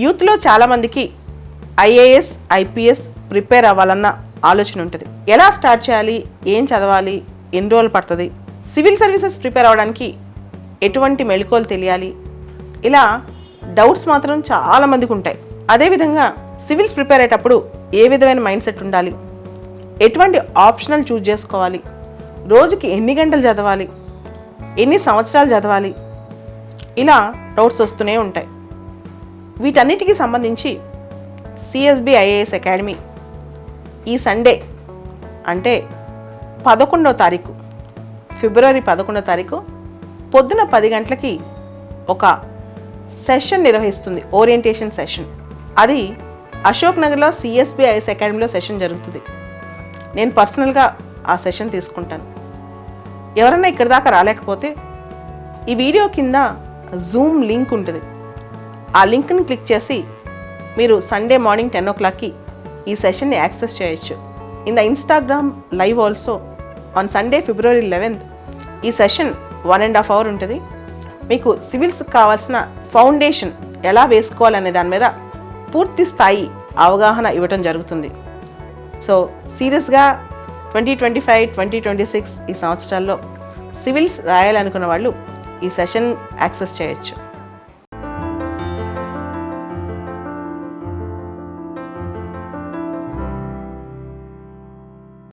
యూత్లో చాలామందికి IAS IPS prepare అవ్వాలన్న ఆలోచన ఉంటుంది. ఎలా స్టార్ట్ చేయాలి, ఏం చదవాలి, ఎన్ని రోజులు పడుతుంది, సివిల్ సర్వీసెస్ ప్రిపేర్ అవ్వడానికి ఎటువంటి మెళకువలు తెలియాలి, ఇలా డౌట్స్ మాత్రం చాలామందికి ఉంటాయి. అదేవిధంగా సివిల్స్ ప్రిపేర్ అయ్యేటప్పుడు ఏ విధమైన మైండ్ సెట్ ఉండాలి, ఎటువంటి ఆప్షనల్ చూజ్ చేసుకోవాలి, రోజుకి ఎన్ని గంటలు చదవాలి, ఎన్ని సంవత్సరాలు చదవాలి, ఇలా డౌట్స్ వస్తూనే ఉంటాయి. వీటన్నిటికీ సంబంధించి సిఎస్బి ఐఏఎస్ అకాడమీ ఈ సండే అంటే 11వ తారీఖు ఫిబ్రవరి 11వ తారీఖు పొద్దున 10 గంటలకి ఒక సెషన్ నిర్వహిస్తుంది, ఓరియంటేషన్ సెషన్. అది అశోక్ నగర్లో సిఎస్బి ఐఏఎస్ అకాడమీలో సెషన్ జరుగుతుంది. నేను పర్సనల్గా ఆ సెషన్ తీసుకుంటాను. ఎవరైనా ఇక్కడి దాకా రాలేకపోతే ఈ వీడియో కింద జూమ్ లింక్ ఉంటుంది. ఆ లింక్ని క్లిక్ చేసి మీరు సండే మార్నింగ్ 10 o'clockకి ఈ సెషన్ని యాక్సెస్ చేయొచ్చు. In the Instagram live also on Sunday February 11th ఈ సెషన్ 1.5 hours ఉంటుంది. మీకు సివిల్స్కి కావాల్సిన ఫౌండేషన్ ఎలా వేసుకోవాలనే దాని మీద పూర్తి స్థాయి అవగాహన ఇవ్వటం జరుగుతుంది. సో సీరియస్గా 2025, 2026 ఈ సంవత్సరాల్లో సివిల్స్ రాయాలనుకున్న వాళ్ళు ఈ సెషన్ యాక్సెస్ చేయొచ్చు.